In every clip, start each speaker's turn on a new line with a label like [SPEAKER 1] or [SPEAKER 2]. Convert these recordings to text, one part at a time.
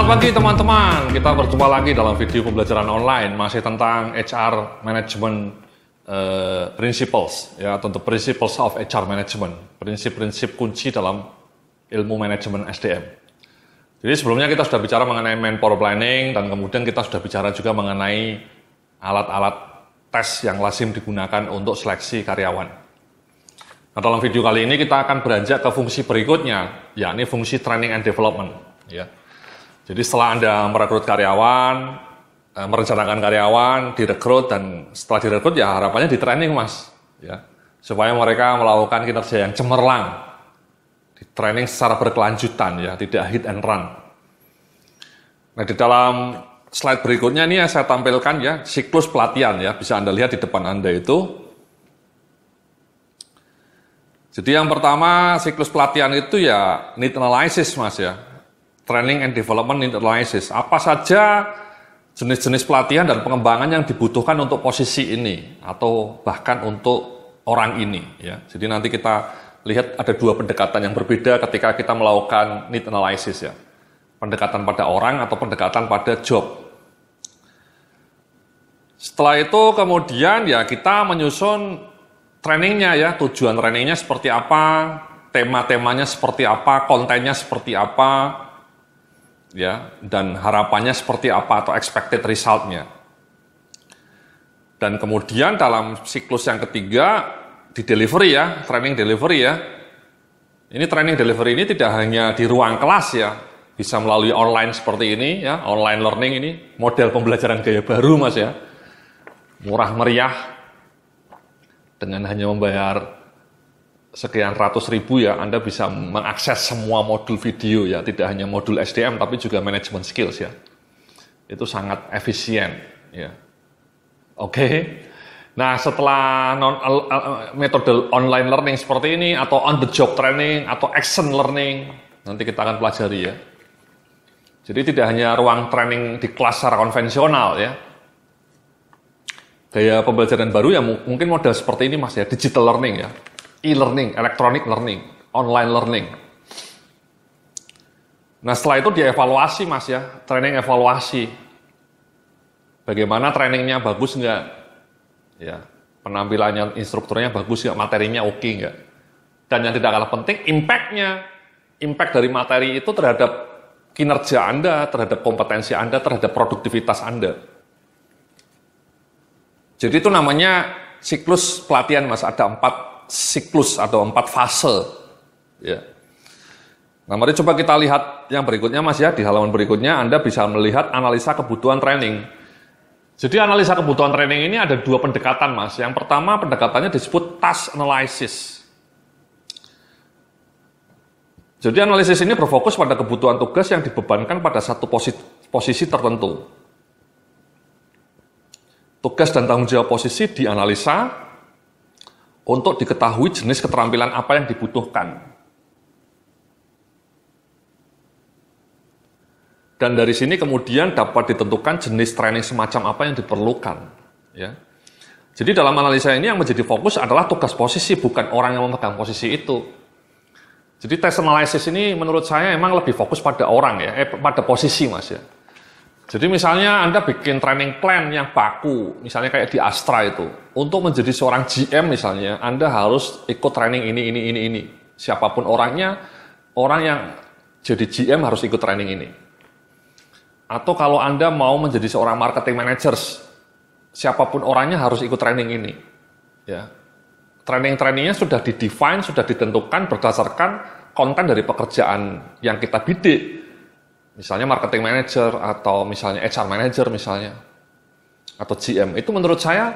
[SPEAKER 1] Selamat pagi teman-teman, kita berjumpa lagi dalam video pembelajaran online masih tentang HR Management Principles, ya, tentu Principles of HR Management, prinsip-prinsip kunci dalam ilmu manajemen SDM. Jadi sebelumnya kita sudah bicara mengenai manpower planning dan kemudian kita sudah bicara juga mengenai alat-alat tes yang lazim digunakan untuk seleksi karyawan. Nah, dalam video kali ini kita akan beranjak ke fungsi berikutnya, yakni fungsi training and development, ya. Jadi setelah Anda merekrut karyawan, merencanakan karyawan, direkrut, dan setelah direkrut ya harapannya di training mas, ya, supaya mereka melakukan kinerja yang cemerlang, di training secara berkelanjutan, ya, tidak hit and run. Nah, di dalam slide berikutnya ini saya tampilkan ya siklus pelatihan, ya, bisa Anda lihat di depan Anda itu. Jadi yang pertama siklus pelatihan itu ya need analysis mas, ya. Training and Development Need Analysis. Apa saja jenis-jenis pelatihan dan pengembangan yang dibutuhkan untuk posisi ini atau bahkan untuk orang ini, ya. Jadi nanti kita lihat ada dua pendekatan yang berbeda ketika kita melakukan need analysis, ya. Pendekatan pada orang atau pendekatan pada job. Setelah itu kemudian ya kita menyusun trainingnya, ya, tujuan trainingnya seperti apa, tema-temanya seperti apa, kontennya seperti apa, ya, dan harapannya seperti apa atau expected result-nya. Dan kemudian dalam siklus yang ketiga di delivery, ya, training delivery, ya. Ini training delivery ini tidak hanya di ruang kelas, ya, bisa melalui online seperti ini, ya, online learning ini model pembelajaran gaya baru mas, ya, murah meriah dengan hanya membayar sekian ratus ribu, ya, Anda bisa mengakses semua modul video, ya, tidak hanya modul SDM tapi juga management skills, ya. Itu sangat efisien, ya. Oke. Nah, setelah metode online learning seperti ini atau on the job training atau action learning nanti kita akan pelajari, ya. Jadi tidak hanya ruang training di kelas secara konvensional, ya. Gaya pembelajaran baru ya mungkin model seperti ini mas, ya, digital learning, ya. E-learning, electronic learning, online learning. Nah, setelah itu dievaluasi mas, ya, training evaluasi. Bagaimana trainingnya bagus nggak? Ya, penampilannya instrukturnya bagus nggak? Materinya oke nggak? Dan yang tidak kalah penting, impact-nya. Impact dari materi itu terhadap kinerja Anda, terhadap kompetensi Anda, terhadap produktivitas Anda. Jadi itu namanya siklus pelatihan mas, ada 4 siklus atau 4 fase, ya. Nah, mari coba kita lihat yang berikutnya mas, ya. Di halaman berikutnya Anda bisa melihat analisa kebutuhan training. Jadi analisa kebutuhan training ini ada 2 pendekatan mas. Yang pertama pendekatannya disebut task analysis. Jadi analisis ini berfokus pada kebutuhan tugas yang dibebankan pada satu posisi tertentu. Tugas dan tanggung jawab posisi dianalisa untuk diketahui jenis keterampilan apa yang dibutuhkan. Dan dari sini kemudian dapat ditentukan jenis training semacam apa yang diperlukan, ya. Jadi dalam analisa ini yang menjadi fokus adalah tugas posisi, bukan orang yang memegang posisi itu. Jadi tes analisis ini menurut saya memang lebih fokus pada orang, ya, pada posisi mas, ya. Jadi misalnya Anda bikin training plan yang baku, misalnya kayak di Astra itu, untuk menjadi seorang GM misalnya, Anda harus ikut training ini. Siapapun orangnya, orang yang jadi GM harus ikut training ini. Atau kalau Anda mau menjadi seorang marketing manager, siapapun orangnya harus ikut training ini, ya. Training-trainingnya sudah didefine, sudah ditentukan berdasarkan konten dari pekerjaan yang kita bidik. Misalnya marketing manager atau misalnya HR manager misalnya atau GM, itu menurut saya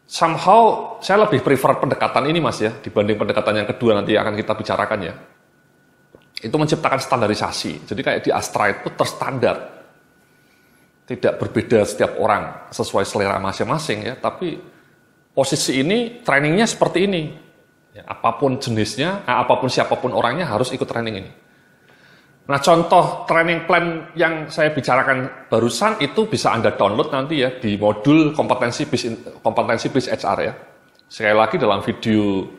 [SPEAKER 1] somehow saya lebih prefer pendekatan ini mas, ya, dibanding pendekatan yang kedua nanti akan kita bicarakan, ya. Itu menciptakan standarisasi. Jadi kayak di Astra itu terstandar, tidak berbeda setiap orang sesuai selera masing-masing, ya, tapi posisi ini trainingnya seperti ini, ya, apapun jenisnya, apapun siapapun orangnya harus ikut training ini. Nah, contoh training plan yang saya bicarakan barusan itu bisa Anda download nanti, ya, di modul kompetensi bis HR, ya. Sekali lagi dalam video,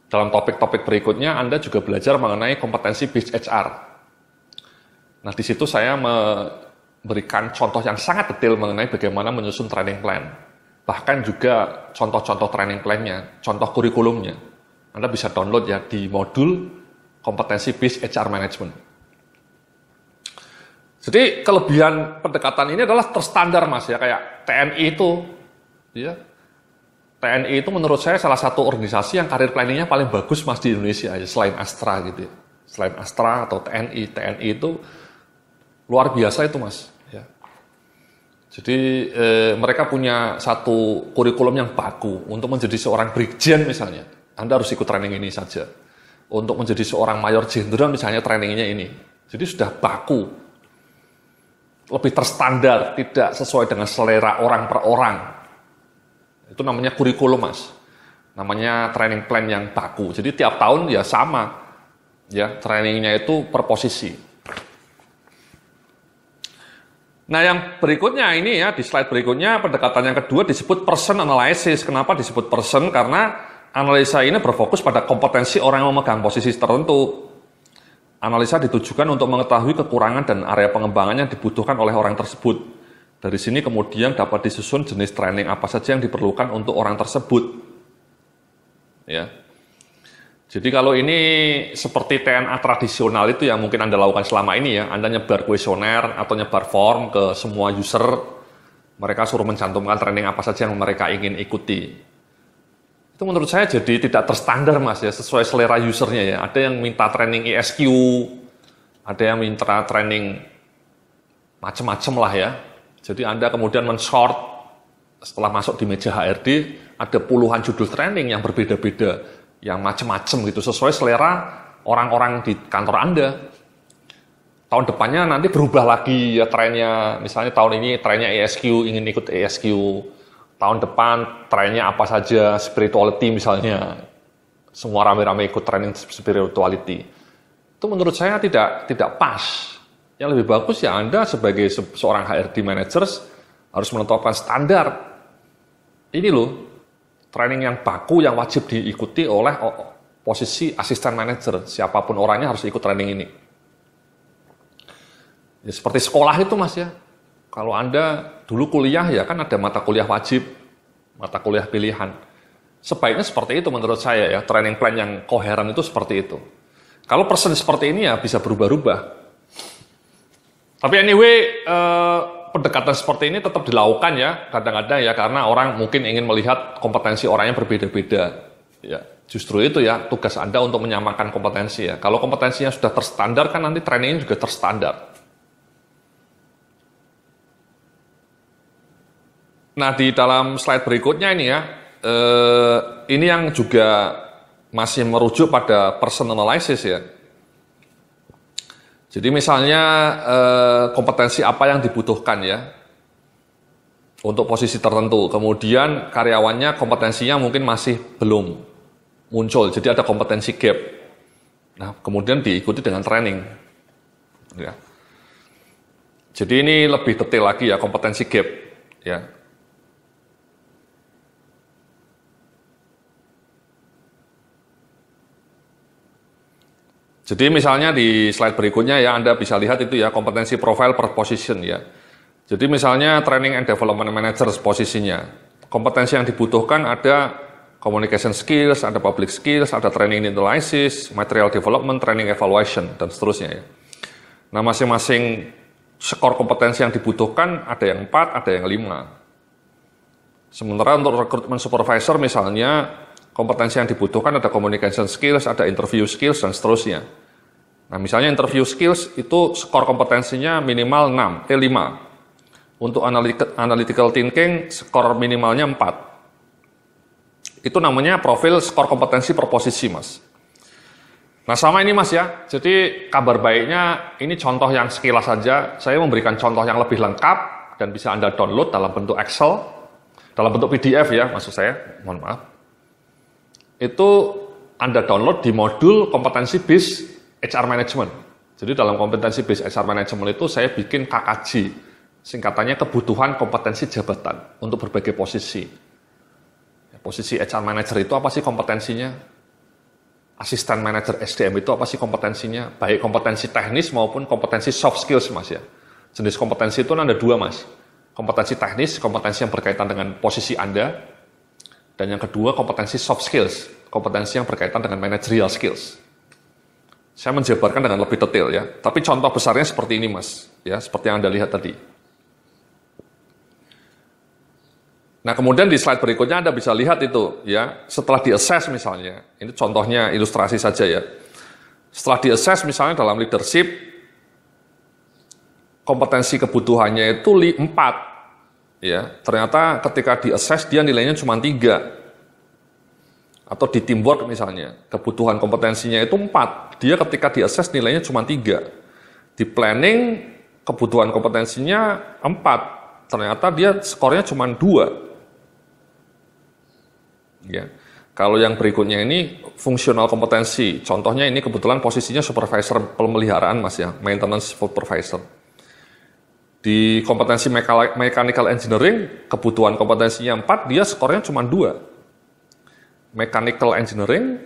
[SPEAKER 1] dalam topik-topik berikutnya Anda juga belajar mengenai kompetensi bis HR. Nah, di situ saya memberikan contoh yang sangat detail mengenai bagaimana menyusun training plan. Bahkan juga contoh-contoh training plan-nya, contoh kurikulumnya. Anda bisa download ya di modul kompetensi based HR management. Jadi kelebihan pendekatan ini adalah terstandar Mas ya, kayak TNI itu ya. TNI itu menurut saya salah satu organisasi yang karir planningnya paling bagus Mas di Indonesia ya, selain Astra gitu ya. Selain Astra atau TNI itu luar biasa itu Mas ya. Jadi mereka punya satu kurikulum yang baku untuk menjadi seorang brigjen misalnya. Anda harus ikut training ini saja. Untuk menjadi seorang mayor jenderal misalnya trainingnya ini. Jadi sudah baku. Lebih terstandar, tidak sesuai dengan selera orang per orang. Itu namanya kurikulum Mas. Namanya training plan yang baku. Jadi tiap tahun ya sama. Ya, trainingnya itu per posisi. Nah yang berikutnya ini ya, di slide berikutnya pendekatan yang kedua disebut person analysis. Kenapa disebut person? Karena analisa ini berfokus pada kompetensi orang yang memegang posisi tertentu. Analisa ditujukan untuk mengetahui kekurangan dan area pengembangan yang dibutuhkan oleh orang tersebut. Dari sini kemudian dapat disusun jenis training apa saja yang diperlukan untuk orang tersebut. Ya. Jadi kalau ini seperti TNA tradisional itu yang mungkin Anda lakukan selama ini ya, Anda nyebar kuesioner atau nyebar form ke semua user, mereka suruh mencantumkan training apa saja yang mereka ingin ikuti. Itu menurut saya jadi tidak terstandar Mas ya, sesuai selera usernya ya. Ada yang minta training ESQ, ada yang minta training macam-macam lah ya. Jadi Anda kemudian men-short setelah masuk di meja HRD, ada puluhan judul training yang berbeda-beda, yang macam-macam gitu, sesuai selera orang-orang di kantor Anda. Tahun depannya nanti berubah lagi ya trennya, misalnya tahun ini trennya ESQ, ingin ikut ESQ. Tahun depan trennya apa saja, spirituality misalnya. Semua rame-rame ikut training spirituality. Itu menurut saya tidak pas. Yang lebih bagus ya Anda sebagai seorang HRD managers harus menetapkan standar. Ini loh, training yang baku yang wajib diikuti oleh posisi asisten manajer. Siapapun orangnya harus ikut training ini. Ya, seperti sekolah itu Mas ya. Kalau Anda dulu kuliah ya kan ada mata kuliah wajib, mata kuliah pilihan. Sebaiknya seperti itu menurut saya ya. Training plan yang koheren itu seperti itu. Kalau person seperti ini ya bisa berubah-ubah. Tapi anyway, pendekatan seperti ini tetap dilakukan ya, kadang-kadang ya, karena orang mungkin ingin melihat kompetensi orangnya berbeda-beda. Ya, justru itu ya, tugas Anda untuk menyamakan kompetensi ya. Kalau kompetensinya sudah terstandar, kan nanti trainingnya juga terstandar. Nah, di dalam slide berikutnya ini ya, ini yang juga masih merujuk pada person analysis ya. Jadi misalnya kompetensi apa yang dibutuhkan ya untuk posisi tertentu, kemudian karyawannya kompetensinya mungkin masih belum muncul, jadi ada kompetensi gap. Nah, kemudian diikuti dengan training. Ya. Jadi ini lebih detail lagi ya kompetensi gap. Ya. Jadi misalnya di slide berikutnya ya Anda bisa lihat itu ya kompetensi profile per position ya. Jadi misalnya training and development managers posisinya. Kompetensi yang dibutuhkan ada communication skills, ada public skills, ada training analysis, material development, training evaluation dan seterusnya ya. Nah, masing-masing skor kompetensi yang dibutuhkan ada yang 4, ada yang 5. Sementara untuk rekrutmen supervisor misalnya kompetensi yang dibutuhkan ada communication skills, ada interview skills, dan seterusnya. Nah, misalnya interview skills itu skor kompetensinya minimal 5. Untuk analytical thinking, skor minimalnya 4. Itu namanya profil skor kompetensi per posisi, Mas. Nah, sama ini, Mas ya. Jadi, kabar baiknya, ini contoh yang sekilas saja. Saya memberikan contoh yang lebih lengkap, dan bisa Anda download dalam bentuk Excel, dalam bentuk PDF ya, maksud saya. Mohon maaf. Itu Anda download di modul kompetensi based HR management. Jadi dalam kompetensi based HR management itu saya bikin KKJ, singkatannya kebutuhan kompetensi jabatan untuk berbagai posisi. Posisi HR manager itu apa sih kompetensinya? asisten manajer SDM itu apa sih kompetensinya? Baik kompetensi teknis maupun kompetensi soft skills, Mas ya. Jenis kompetensi itu ada dua, Mas. Kompetensi teknis, kompetensi yang berkaitan dengan posisi Anda. Dan yang kedua, kompetensi soft skills, kompetensi yang berkaitan dengan managerial skills. Saya menjabarkan dengan lebih detail ya. Tapi contoh besarnya seperti ini, Mas. Ya, seperti yang Anda lihat tadi. Nah, kemudian di slide berikutnya Anda bisa lihat itu ya, setelah di-assess misalnya. Ini contohnya ilustrasi saja ya. Setelah di-assess misalnya dalam leadership, kompetensi kebutuhannya itu 4. Ya, ternyata ketika di-assess dia nilainya cuma 3. Atau di teamwork misalnya, kebutuhan kompetensinya itu 4. Dia ketika di-assess nilainya cuma 3. Di planning, kebutuhan kompetensinya 4. Ternyata dia skornya cuma 2. Ya. Kalau yang berikutnya ini fungsional kompetensi. Contohnya ini kebetulan posisinya supervisor pemeliharaan, Mas ya, maintenance supervisor. Di kompetensi mechanical engineering, kebutuhan kompetensinya 4, dia skornya cuma 2. Mechanical engineering,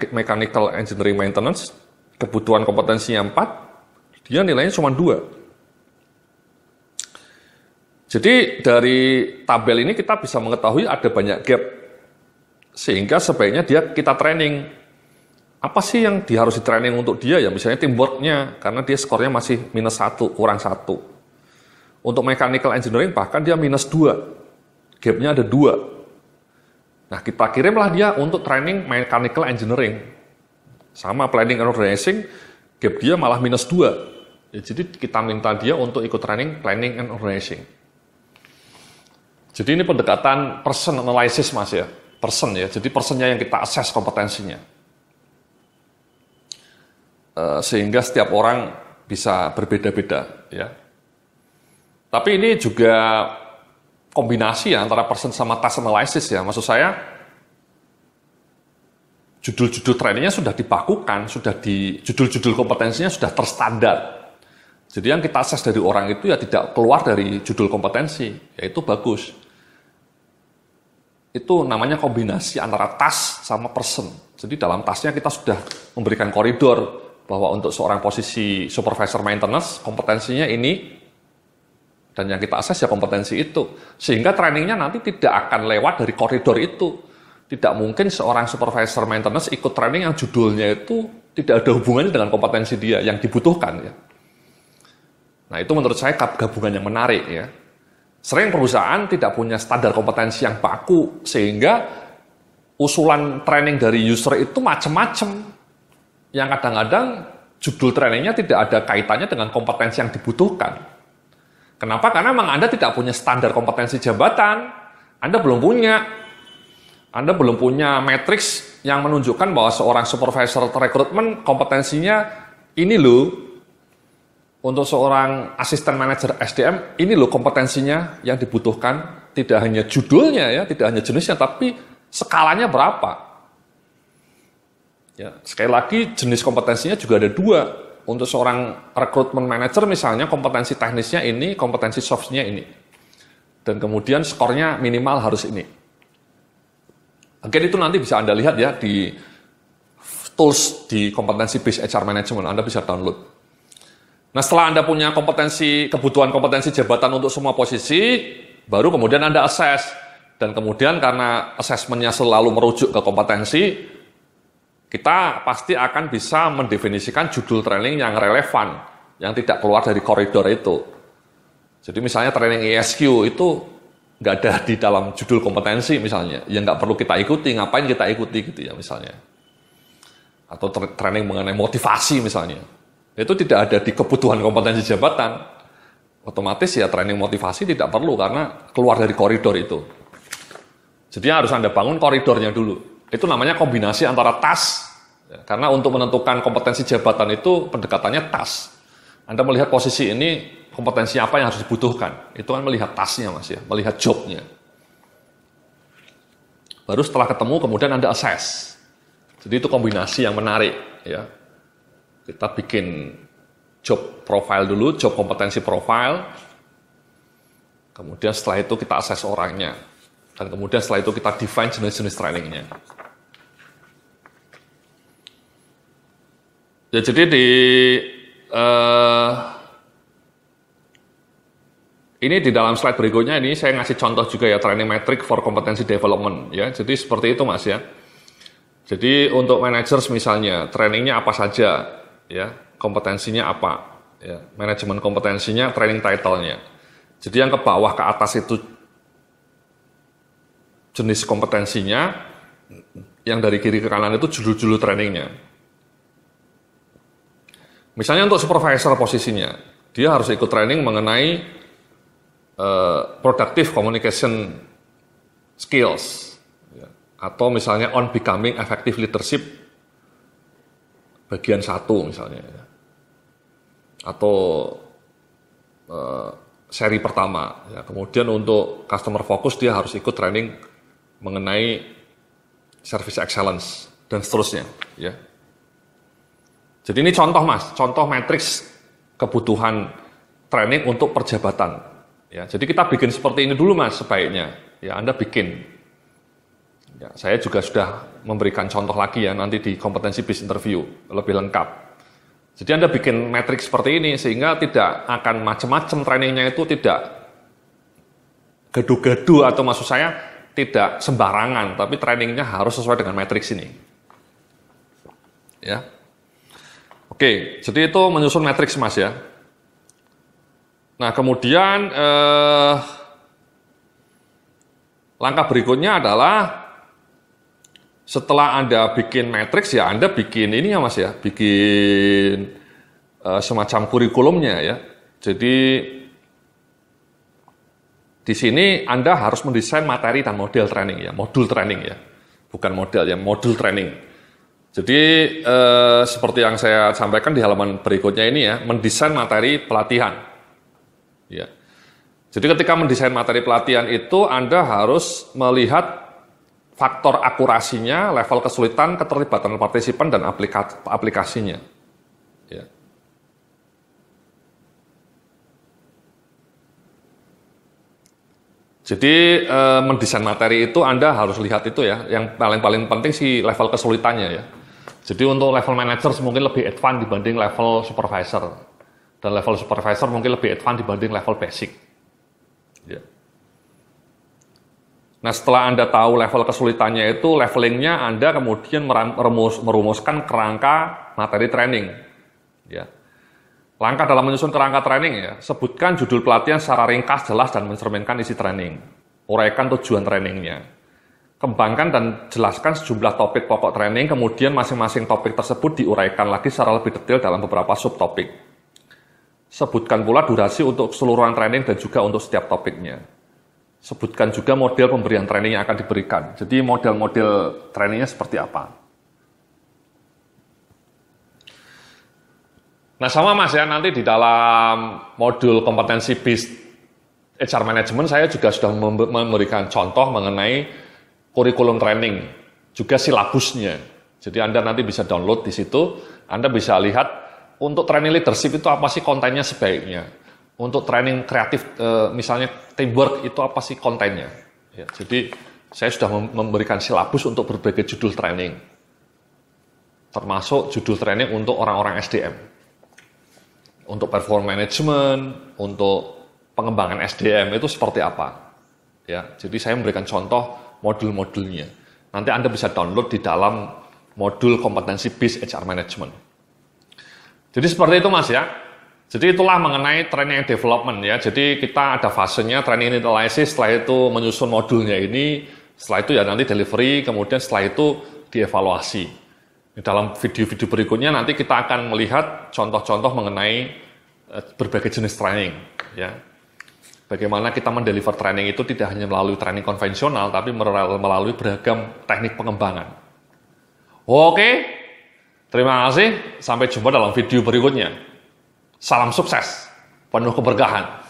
[SPEAKER 1] mechanical engineering maintenance, kebutuhan kompetensinya 4, dia nilainya cuma 2. Jadi dari tabel ini kita bisa mengetahui ada banyak gap, sehingga sebaiknya kita training. Apa sih yang harus di training untuk dia ya? Misalnya teamwork-nya, karena dia skornya masih -1, kurang 1. Untuk mechanical engineering bahkan dia -2, gap-nya ada 2. Nah, kita kirimlah dia untuk training mechanical engineering. Sama planning and organizing, gap dia malah -2. Ya, jadi kita minta dia untuk ikut training planning and organizing. Jadi ini pendekatan person analysis, Mas ya. Person ya, jadi personnya yang kita assess kompetensinya. Sehingga setiap orang bisa berbeda-beda ya. Tapi ini juga kombinasi ya antara person sama task analysis ya. Maksud saya, judul-judul trainingnya sudah dibakukan, judul-judul kompetensinya sudah terstandar. Jadi yang kita akses dari orang itu ya tidak keluar dari judul kompetensi, yaitu bagus. Itu namanya kombinasi antara task sama person. Jadi dalam tasknya kita sudah memberikan koridor bahwa untuk seorang posisi supervisor maintenance, kompetensinya ini, dan yang kita akses ya kompetensi itu. Sehingga trainingnya nanti tidak akan lewat dari koridor itu. Tidak mungkin seorang supervisor maintenance ikut training yang judulnya itu tidak ada hubungannya dengan kompetensi dia yang dibutuhkan ya. Nah, itu menurut saya gabungan yang menarik ya. Sering perusahaan tidak punya standar kompetensi yang baku sehingga usulan training dari user itu macam-macam. Yang kadang-kadang judul trainingnya tidak ada kaitannya dengan kompetensi yang dibutuhkan. Kenapa? Karena memang Anda tidak punya standar kompetensi jabatan. Anda belum punya matriks yang menunjukkan bahwa seorang supervisor rekrutmen kompetensinya ini loh. Untuk seorang asisten manajer SDM, ini loh kompetensinya yang dibutuhkan. Tidak hanya judulnya ya, tidak hanya jenisnya, tapi skalanya berapa. Ya, sekali lagi jenis kompetensinya juga ada 2. Untuk seorang rekrutmen manager misalnya kompetensi teknisnya ini, kompetensi soft-nya ini. Dan kemudian skornya minimal harus ini. Mungkin itu nanti bisa Anda lihat ya di tools di kompetensi based HR management, Anda bisa download. Nah, setelah Anda punya kebutuhan kompetensi jabatan untuk semua posisi, baru kemudian Anda assess. Dan kemudian karena assessment-nya selalu merujuk ke kompetensi, kita pasti akan bisa mendefinisikan judul training yang relevan, yang tidak keluar dari koridor itu. Jadi misalnya training ESQ itu nggak ada di dalam judul kompetensi misalnya, yang nggak perlu kita ikuti, ngapain kita ikuti gitu ya misalnya. Atau training mengenai motivasi misalnya. Itu tidak ada di kebutuhan kompetensi jabatan. Otomatis ya training motivasi tidak perlu karena keluar dari koridor itu. Jadi harus Anda bangun koridornya dulu. Itu namanya kombinasi antara task. Karena untuk menentukan kompetensi jabatan itu pendekatannya task. Anda melihat posisi ini, kompetensi apa yang harus dibutuhkan. Itu kan melihat tasknya Mas ya, melihat jobnya. Baru setelah ketemu kemudian Anda assess. Jadi itu kombinasi yang menarik ya. Kita bikin job profile dulu, job kompetensi profile. Kemudian setelah itu kita assess orangnya. Dan kemudian setelah itu kita define jenis-jenis trainingnya. Ya, jadi ini di dalam slide berikutnya ini saya ngasih contoh juga ya, training metric for competency development ya. Jadi seperti itu Mas ya. Jadi untuk managers misalnya trainingnya apa saja ya, kompetensinya apa ya, manajemen kompetensinya, training title-nya. Jadi yang ke bawah ke atas itu jenis kompetensinya, yang dari kiri ke kanan itu judul-judul trainingnya. Misalnya untuk supervisor posisinya, dia harus ikut training mengenai productive communication skills, ya. Atau misalnya on becoming effective leadership bagian 1 misalnya, ya. Atau seri pertama, ya. Kemudian untuk customer focus dia harus ikut training mengenai service excellence dan seterusnya, ya. Jadi ini contoh Mas, contoh matriks kebutuhan training untuk perjabatan. Ya, jadi kita bikin seperti ini dulu Mas sebaiknya. Ya, Anda bikin. Ya, saya juga sudah memberikan contoh lagi ya nanti di kompetensi bis interview lebih lengkap. Jadi Anda bikin matriks seperti ini sehingga tidak akan macam-macam trainingnya, itu tidak gaduh-gaduh, atau maksud saya tidak sembarangan, tapi trainingnya harus sesuai dengan matriks ini. Ya. Oke, jadi itu menyusun matriks Mas ya. Nah, kemudian langkah berikutnya adalah setelah Anda bikin matriks ya, Anda bikin ini ya Mas ya, bikin semacam kurikulumnya ya. Jadi di sini Anda harus mendesain materi dan model training ya, modul training ya, bukan model ya, modul training. Jadi seperti yang saya sampaikan di halaman berikutnya ini ya, mendesain materi pelatihan. Ya. Jadi ketika mendesain materi pelatihan itu Anda harus melihat faktor akurasinya, level kesulitan, keterlibatan partisipan, dan aplikasinya. Ya. Jadi mendesain materi itu Anda harus lihat itu ya, yang paling penting sih level kesulitannya ya. Jadi untuk level manager mungkin lebih advance dibanding level supervisor. Dan level supervisor mungkin lebih advance dibanding level basic. Ya. Nah, setelah Anda tahu level kesulitannya itu, levelingnya Anda kemudian merumuskan kerangka materi training. Ya. Langkah dalam menyusun kerangka training ya, sebutkan judul pelatihan secara ringkas, jelas, dan mencerminkan isi training. Uraikan tujuan trainingnya. Kembangkan dan jelaskan sejumlah topik pokok training, kemudian masing-masing topik tersebut diuraikan lagi secara lebih detail dalam beberapa subtopik. Sebutkan pula durasi untuk keseluruhan training dan juga untuk setiap topiknya. Sebutkan juga model pemberian training yang akan diberikan. Jadi model-model trainingnya seperti apa. Nah sama Mas ya, nanti di dalam modul kompetensi BIS HR Management saya juga sudah memberikan contoh mengenai kurikulum training, juga silabusnya. Jadi Anda nanti bisa download di situ, Anda bisa lihat untuk training leadership itu apa sih kontennya sebaiknya. Untuk training kreatif, misalnya teamwork, itu apa sih kontennya. Ya, jadi saya sudah memberikan silabus untuk berbagai judul training. Termasuk judul training untuk orang-orang SDM. Untuk performance management, untuk pengembangan SDM itu seperti apa. Ya, jadi saya memberikan contoh modul-modulnya. Nanti Anda bisa download di dalam modul kompetensi BIS HR Management. Jadi seperti itu Mas ya. Jadi itulah mengenai training development ya. Jadi kita ada fasenya training analysis, setelah itu menyusun modulnya ini, setelah itu ya nanti delivery, kemudian setelah itu dievaluasi. Dalam video-video berikutnya nanti kita akan melihat contoh-contoh mengenai berbagai jenis training ya. Bagaimana kita mendeliver training itu tidak hanya melalui training konvensional, tapi melalui beragam teknik pengembangan. Oke. Terima kasih, sampai jumpa dalam video berikutnya. Salam sukses, penuh keberkahan.